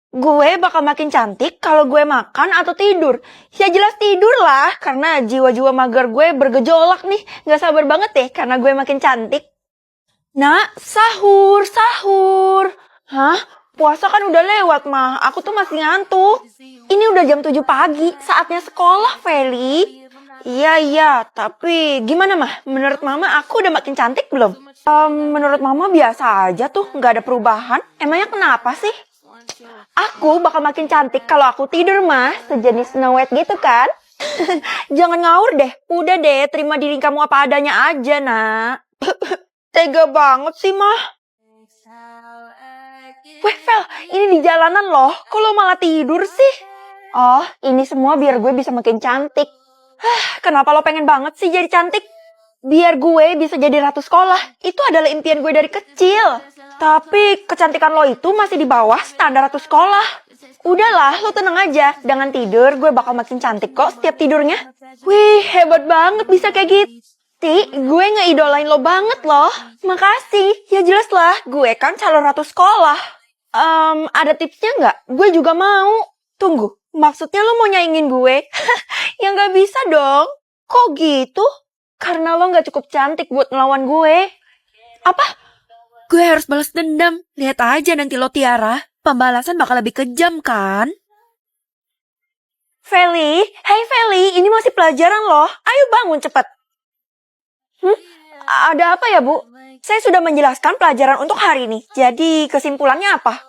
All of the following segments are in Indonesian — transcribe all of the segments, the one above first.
Gue bakal makin cantik kalau gue makan atau tidur. Ya jelas tidur lah, karena jiwa-jiwa mager gue bergejolak nih. Gak sabar banget deh, karena gue makin cantik. Nak, sahur, sahur. Hah? Puasa kan udah lewat, mah. Aku tuh masih ngantuk. Ini udah jam 7 pagi, saatnya sekolah, Feli. Iya, tapi gimana, mah? Menurut mama aku udah makin cantik belum? Menurut mama biasa aja tuh, gak ada perubahan. Emangnya kenapa sih? Aku bakal makin cantik kalau aku tidur, mah. Sejenis Snow White gitu kan? Jangan ngawur deh. Udah deh, terima diri kamu apa adanya aja, nak. Tega banget sih, mah. Weh, Vel, ini di jalanan loh. Kok lo malah tidur sih? Oh, ini semua biar gue bisa makin cantik. Kenapa lo pengen banget sih jadi cantik? Biar gue bisa jadi ratu sekolah. Itu adalah impian gue dari kecil. Tapi kecantikan lo itu masih di bawah standar ratu sekolah. Udahlah, lo tenang aja. Dengan tidur, gue bakal makin cantik kok setiap tidurnya. Wih, hebat banget bisa kayak gitu. Gue ngeidolain lo banget loh. Makasih. Ya jelas lah, gue kan calon ratu sekolah. Ada tipsnya nggak? Gue juga mau. Tunggu, maksudnya lo mau nyaingin gue? Ya nggak bisa dong. Kok gitu? Karena lo nggak cukup cantik buat ngelawan gue. Apa? Gue harus balas dendam. Lihat aja nanti lo Tiara. Pembalasan bakal lebih kejam kan? Feli, hey Feli, ini masih pelajaran loh. Ayo bangun cepat. Ada apa ya, Bu? Saya sudah menjelaskan pelajaran untuk hari ini. Jadi kesimpulannya apa?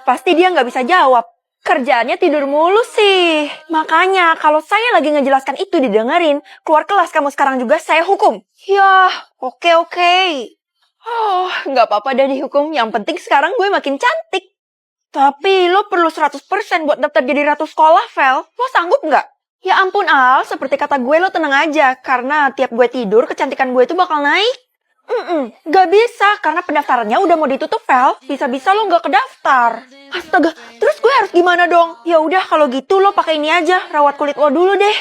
Pasti dia nggak bisa jawab. Kerjaannya tidur mulu sih. Makanya kalau saya lagi ngejelaskan itu didengerin, keluar kelas kamu sekarang juga saya hukum. Yah, oke. Oh, nggak apa-apa deh dihukum. Yang penting sekarang gue makin cantik. Tapi lo perlu 100% buat daftar jadi ratu sekolah, Vel. Lo sanggup nggak? Ya ampun, Al. Seperti kata gue, lo tenang aja. Karena tiap gue tidur, kecantikan gue itu bakal naik. Gak bisa, karena pendaftarannya udah mau ditutup, Vel. Bisa-bisa lo gak kedaftar. Astaga, terus gue harus gimana dong? Ya udah, kalau gitu lo pakai ini aja, rawat kulit lo dulu deh.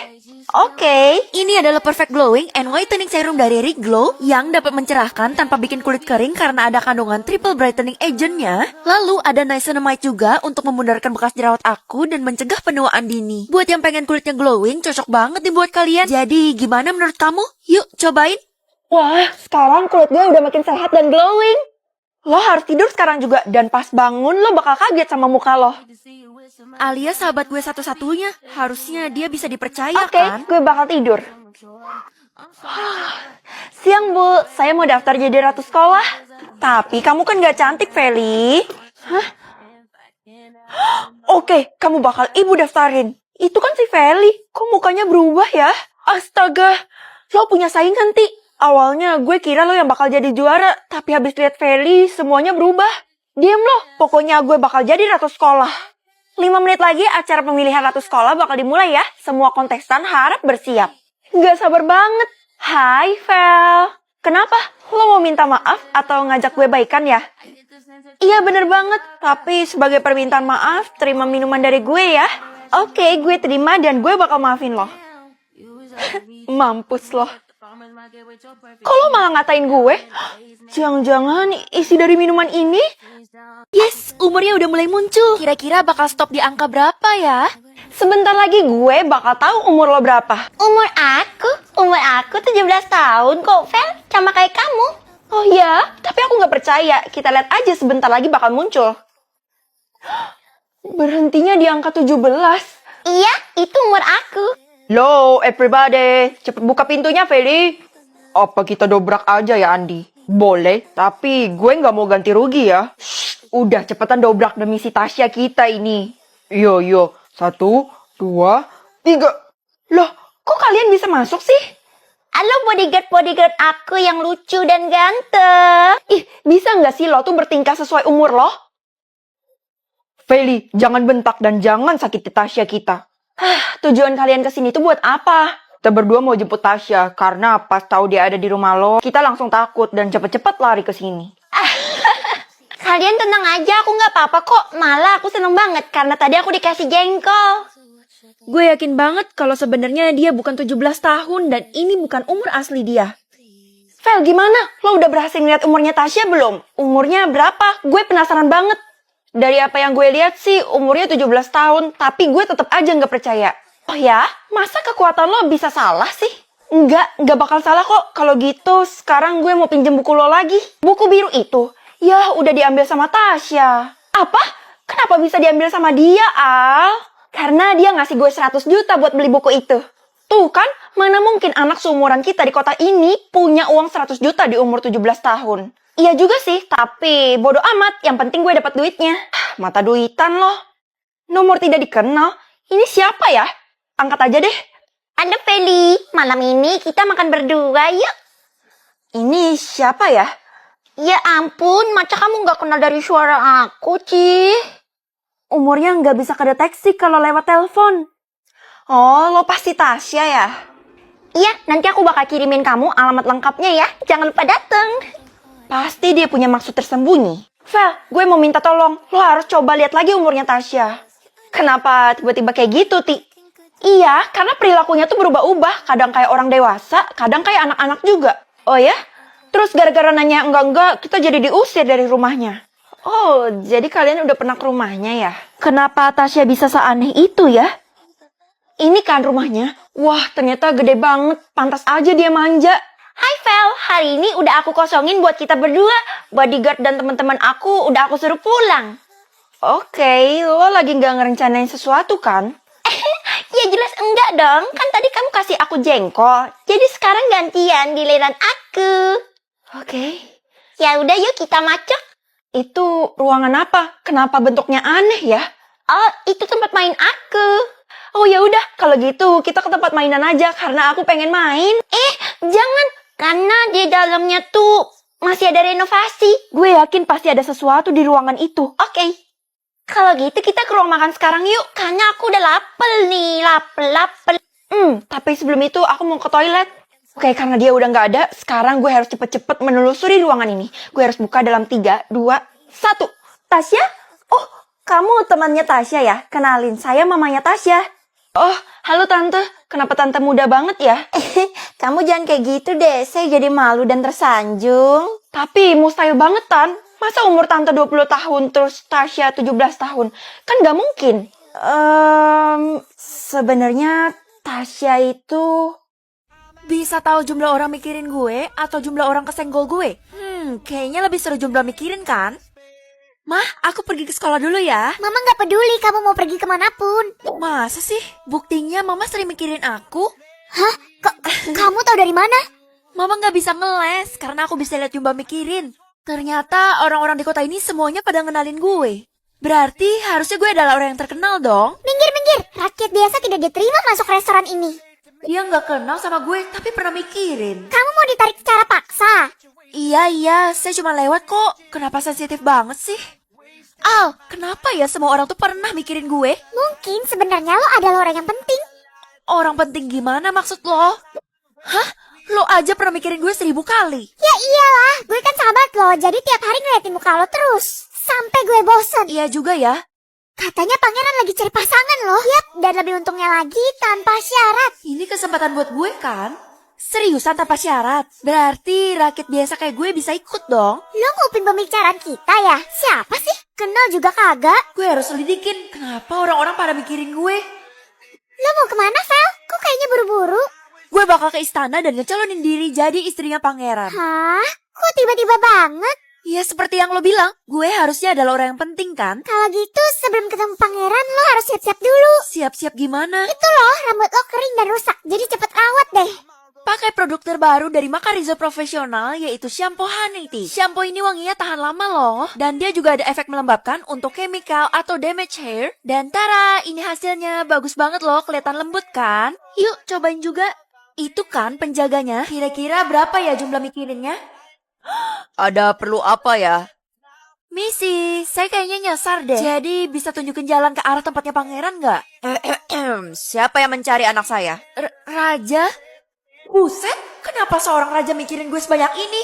Oke. Ini adalah Perfect Glowing and Whitening Serum dari Riglow yang dapat mencerahkan tanpa bikin kulit kering karena ada kandungan triple brightening agent-nya. Lalu ada niacinamide juga untuk memudarkan bekas jerawat aku dan mencegah penuaan dini. Buat yang pengen kulitnya glowing, cocok banget nih buat kalian. Jadi gimana menurut kamu? Yuk cobain. Wah, sekarang kulit gue udah makin sehat dan glowing. Lo harus tidur sekarang juga, dan pas bangun lo bakal kaget sama muka lo. Alia sahabat gue satu-satunya, harusnya dia bisa dipercaya Oke, kan? gue bakal tidur. Siang, Bu. Saya mau daftar jadi ratu sekolah. Tapi kamu kan gak cantik, Feli. Hah? Oke, kamu bakal ibu daftarin. Itu kan si Feli. Kok mukanya berubah ya? Astaga, lo punya saingan, Ti. Awalnya gue kira lo yang bakal jadi juara. Tapi habis lihat Feli, semuanya berubah. Diam lo, pokoknya gue bakal jadi ratu sekolah. 5 menit lagi acara pemilihan ratu sekolah bakal dimulai ya. Semua kontestan harap bersiap. Gak sabar banget. Hai, Vel. Kenapa? Lo mau minta maaf atau ngajak gue baikan ya? Iya bener banget. Tapi sebagai permintaan maaf, terima minuman dari gue ya. Oke, gue terima dan gue bakal maafin lo. Mampus lo. Kok lo malah ngatain gue? Jangan-jangan isi dari minuman ini? Yes, umurnya udah mulai muncul. Kira-kira bakal stop di angka berapa ya? Sebentar lagi gue bakal tahu umur lo berapa. Umur aku 17 tahun kok, Vel. Sama kayak kamu. Oh ya, tapi aku gak percaya. Kita lihat aja sebentar lagi bakal muncul. Berhentinya di angka 17. Iya, itu umur aku. Low, everybody. Cepet buka pintunya, Feli. Apa kita dobrak aja ya, Andi? Boleh, tapi gue gak mau ganti rugi ya. Udah, cepetan dobrak demi si Tasya kita ini. Yo. 1, 2, 3. Loh, kok kalian bisa masuk sih? Halo bodyguard aku yang lucu dan ganteng. Ih, bisa nggak sih lo tuh bertingkah sesuai umur lo? Feli, jangan bentak dan jangan sakiti Tasya kita. Tujuan kalian kesini tuh buat apa? Kita berdua mau jemput Tasya, karena pas tahu dia ada di rumah lo, kita langsung takut dan cepet-cepet lari ke sini. Kalian tenang aja, aku nggak apa-apa kok. Malah aku seneng banget karena tadi aku dikasih jengkol. Gue yakin banget kalau sebenarnya dia bukan 17 tahun dan ini bukan umur asli dia. Vel, gimana? Lo udah berhasil ngeliat umurnya Tasya belum? Umurnya berapa? Gue penasaran banget. Dari apa yang gue lihat sih, umurnya 17 tahun, tapi gue tetap aja nggak percaya. Oh ya? Masa kekuatan lo bisa salah sih? Nggak bakal salah kok. Kalau gitu, sekarang gue mau pinjem buku lo lagi. Buku biru itu? Ya, udah diambil sama Tasya. Apa? Kenapa bisa diambil sama dia, Al? Karena dia ngasih gue 100 juta buat beli buku itu. Tuh kan, mana mungkin anak seumuran kita di kota ini punya uang 100 juta di umur 17 tahun. Iya juga sih, tapi bodo amat. Yang penting gue dapat duitnya. Mata duitan loh. Nomor tidak dikenal. Ini siapa ya? Angkat aja deh. Ada Feli. Malam ini kita makan berdua yuk. Ini siapa ya? Ya ampun, masa kamu gak kenal dari suara aku, Ci? Umurnya nggak bisa kedeteksi kalau lewat telepon. Oh, lo pasti Tasya ya? Iya, nanti aku bakal kirimin kamu alamat lengkapnya ya. Jangan lupa dateng. Pasti dia punya maksud tersembunyi. Vel, gue mau minta tolong. Lo harus coba lihat lagi umurnya Tasya. Kenapa tiba-tiba kayak gitu, Ti? Iya, karena perilakunya tuh berubah-ubah. Kadang kayak orang dewasa, kadang kayak anak-anak juga. Oh ya? Terus gara-gara nanya enggak-enggak, kita jadi diusir dari rumahnya. Oh, jadi kalian udah pernah ke rumahnya ya? Kenapa Tasya bisa seaneh itu ya? Ini kan rumahnya. Wah, ternyata gede banget. Pantas aja dia manja. Hai Vel, hari ini udah aku kosongin buat kita berdua. Bodyguard dan teman-teman aku udah aku suruh pulang. Oke, lo lagi nggak ngerencanain sesuatu kan? Ya jelas enggak dong. Kan tadi kamu kasih aku jengkol. Jadi sekarang gantian giliran aku. Oke. Ya udah yuk kita macet. Itu ruangan apa? Kenapa bentuknya aneh ya? Oh, itu tempat main aku. Oh ya udah, kalau gitu kita ke tempat mainan aja karena aku pengen main. Jangan, karena di dalamnya tuh masih ada renovasi. Gue yakin pasti ada sesuatu di ruangan itu. Oke. Kalau gitu kita ke ruang makan sekarang yuk, karena aku udah lapar nih, lapar. Tapi sebelum itu aku mau ke toilet. Oke, karena dia udah nggak ada, sekarang gue harus cepet-cepet menelusuri ruangan ini. Gue harus buka dalam 3, 2, 1. Tasya? Oh, kamu temannya Tasya ya? Kenalin, saya mamanya Tasya. Oh, halo Tante. Kenapa Tante muda banget ya? Kamu jangan kayak gitu deh. Saya jadi malu dan tersanjung. Tapi mustahil banget, Tan. Masa umur Tante 20 tahun terus Tasya 17 tahun? Kan gak mungkin. Sebenarnya Tasya itu... Bisa tahu jumlah orang mikirin gue atau jumlah orang kesenggol gue? Kayaknya lebih seru jumlah mikirin kan? Mah, aku pergi ke sekolah dulu ya. Mama gak peduli kamu mau pergi kemanapun. Masa sih? Buktinya mama sering mikirin aku. Hah? Kamu tahu dari mana? Mama gak bisa ngeles karena aku bisa lihat jumlah mikirin. Ternyata orang-orang di kota ini semuanya pada ngenalin gue. Berarti harusnya gue adalah orang yang terkenal dong. Minggir. Rakyat biasa tidak diterima masuk restoran ini. Dia gak kenal sama gue tapi pernah mikirin. Kamu mau ditarik secara paksa? Iya, saya cuma lewat kok. Kenapa sensitif banget sih? Al, kenapa ya semua orang tuh pernah mikirin gue? Mungkin sebenarnya lo adalah orang yang penting. Orang penting gimana maksud lo? Hah? Lo aja pernah mikirin gue 1000 kali. Ya iyalah, gue kan sahabat lo, jadi tiap hari ngeliatin muka lo terus. Sampai gue bosen. Iya juga ya. Katanya pangeran lagi cari pasangan loh. Yap, dan lebih untungnya lagi tanpa syarat. Ini kesempatan buat gue kan? Seriusan tanpa syarat? Berarti rakyat biasa kayak gue bisa ikut dong. Lo ngupin pembicaraan kita ya? Siapa sih? Kenal juga kagak? Gue harus lidikin kenapa orang-orang pada mikirin gue. Lo mau kemana, Vel? Kok kayaknya buru-buru? Gue bakal ke istana dan ngecalonin diri jadi istrinya pangeran. Hah? Kok tiba-tiba banget? Ya seperti yang lo bilang, gue harusnya adalah orang yang penting kan? Kalau gitu sebelum ketemu pangeran lo harus siap-siap dulu. Siap-siap gimana? Itu loh, rambut lo kering dan rusak, jadi cepet rawat deh. Pakai produk terbaru dari Makarizo Profesional yaitu shampoo Honey Tea. Shampoo ini wanginya tahan lama loh. Dan dia juga ada efek melembabkan untuk chemical atau damage hair. Dan tara, ini hasilnya bagus banget loh, kelihatan lembut kan? Yuk cobain juga. Itu kan penjaganya. Kira-kira berapa ya jumlah mikirinnya? Ada perlu apa ya? Misi, saya kayaknya nyasar deh. Jadi bisa tunjukin jalan ke arah tempatnya pangeran nggak? Siapa yang mencari anak saya? Raja? Buset, kenapa seorang raja mikirin gue sebanyak ini?